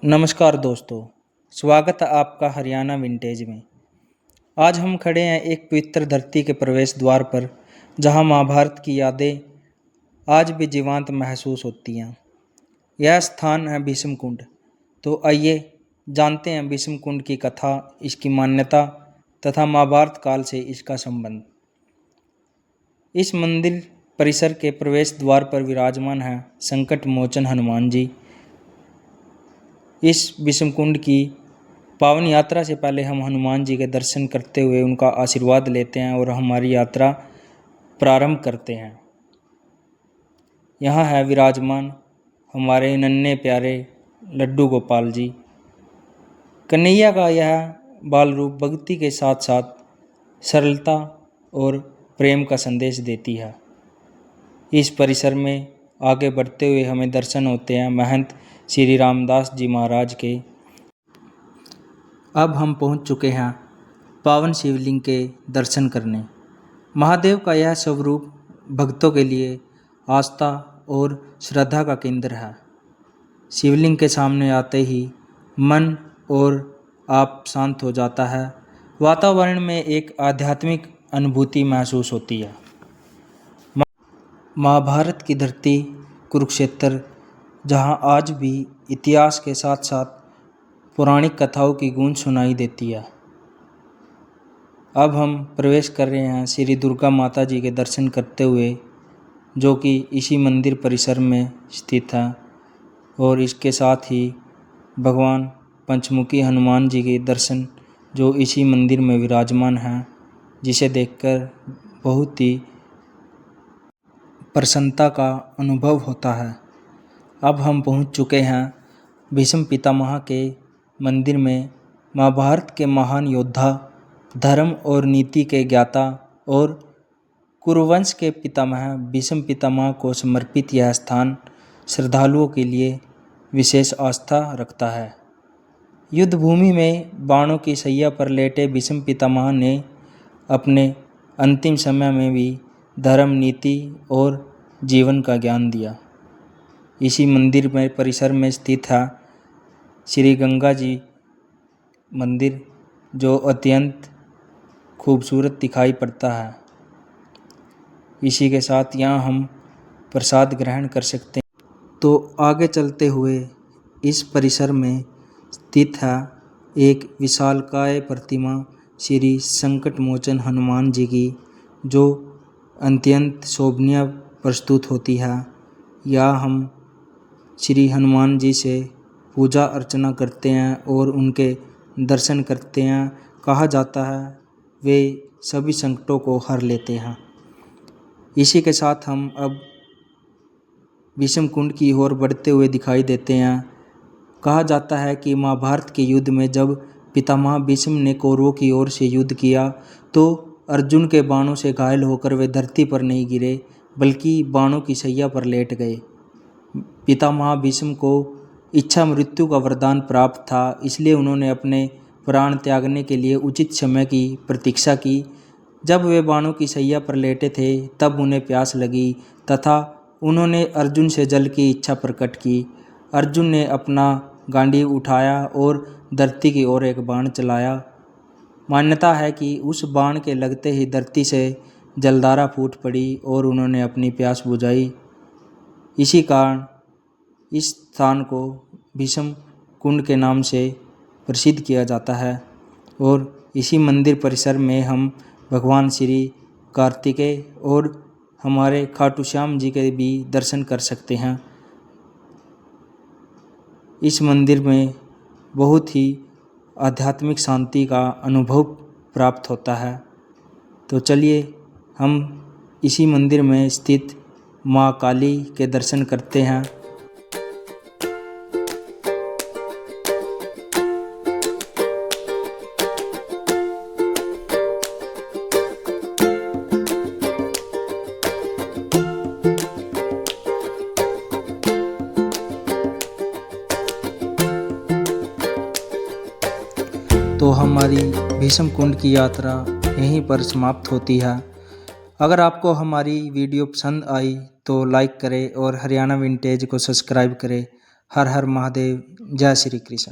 नमस्कार दोस्तों, स्वागत है आपका हरियाणा विंटेज में। आज हम खड़े हैं एक पवित्र धरती के प्रवेश द्वार पर, जहां महाभारत की यादें आज भी जीवंत महसूस होती हैं। यह स्थान है भीष्म कुंड। तो आइए जानते हैं भीष्म कुंड की कथा, इसकी मान्यता तथा महाभारत काल से इसका संबंध। इस मंदिर परिसर के प्रवेश द्वार पर विराजमान है संकट मोचन हनुमान जी। इस भीष्म कुंड की पावन यात्रा से पहले हम हनुमान जी के दर्शन करते हुए उनका आशीर्वाद लेते हैं और हमारी यात्रा प्रारंभ करते हैं। यहाँ है विराजमान हमारे नन्हे प्यारे लड्डू गोपाल जी। कन्हैया का यह बाल रूप भक्ति के साथ साथ सरलता और प्रेम का संदेश देती है। इस परिसर में आगे बढ़ते हुए हमें दर्शन होते हैं महंत श्री रामदास जी महाराज के। अब हम पहुंच चुके हैं पावन शिवलिंग के दर्शन करने। महादेव का यह स्वरूप भक्तों के लिए आस्था और श्रद्धा का केंद्र है। शिवलिंग के सामने आते ही मन और आप शांत हो जाता है। वातावरण में एक आध्यात्मिक अनुभूति महसूस होती है। महाभारत की धरती कुरुक्षेत्र, जहां आज भी इतिहास के साथ साथ पौराणिक कथाओं की गूंज सुनाई देती है। अब हम प्रवेश कर रहे हैं श्री दुर्गा माता जी के दर्शन करते हुए, जो कि इसी मंदिर परिसर में स्थित है, और इसके साथ ही भगवान पंचमुखी हनुमान जी के दर्शन जो इसी मंदिर में विराजमान हैं, जिसे देखकर बहुत ही प्रसन्नता का अनुभव होता है। अब हम पहुंच चुके हैं भीष्म पितामह के मंदिर में। महाभारत के महान योद्धा, धर्म और नीति के ज्ञाता और कुरुवंश के पितामह भीष्म पितामह को समर्पित यह स्थान श्रद्धालुओं के लिए विशेष आस्था रखता है। युद्ध भूमि में बाणों की सैया पर लेटे भीष्म पितामह ने अपने अंतिम समय में भी धर्म, नीति और जीवन का ज्ञान दिया। इसी मंदिर में परिसर में स्थित है श्री गंगा जी मंदिर, जो अत्यंत खूबसूरत दिखाई पड़ता है। इसी के साथ यहाँ हम प्रसाद ग्रहण कर सकते हैं। तो आगे चलते हुए इस परिसर में स्थित है एक विशालकाय प्रतिमा श्री संकट मोचन हनुमान जी की, जो अत्यंत शोभनीय प्रस्तुत होती है। या हम श्री हनुमान जी से पूजा अर्चना करते हैं और उनके दर्शन करते हैं। कहा जाता है वे सभी संकटों को हर लेते हैं। इसी के साथ हम अब भीष्म कुंड की ओर बढ़ते हुए दिखाई देते हैं। कहा जाता है कि महाभारत के युद्ध में जब पितामह भीष्म ने कौरवों की ओर से युद्ध किया, तो अर्जुन के बाणों से घायल होकर वे धरती पर नहीं गिरे, बल्कि बाणों की सैया पर लेट गए। पितामह भीष्म को इच्छा मृत्यु का वरदान प्राप्त था, इसलिए उन्होंने अपने प्राण त्यागने के लिए उचित समय की प्रतीक्षा की। जब वे बाणों की सैया पर लेटे थे, तब उन्हें प्यास लगी तथा उन्होंने अर्जुन से जल की इच्छा प्रकट की। अर्जुन ने अपना गांडीव उठाया और धरती की ओर एक बाण चलाया। मान्यता है कि उस बाण के लगते ही धरती से जलधारा फूट पड़ी और उन्होंने अपनी प्यास बुझाई। इसी कारण इस स्थान को भीष्म कुंड के नाम से प्रसिद्ध किया जाता है। और इसी मंदिर परिसर में हम भगवान श्री कार्तिकेय और हमारे खाटू श्याम जी के भी दर्शन कर सकते हैं। इस मंदिर में बहुत ही आध्यात्मिक शांति का अनुभव प्राप्त होता है। तो चलिए हम इसी मंदिर में स्थित माँ काली के दर्शन करते हैं। तो हमारी भीष्म कुंड की यात्रा यहीं पर समाप्त होती है। अगर आपको हमारी वीडियो पसंद आई तो लाइक करें और हरियाणा विंटेज को सब्सक्राइब करें। हर हर महादेव। जय श्री कृष्ण।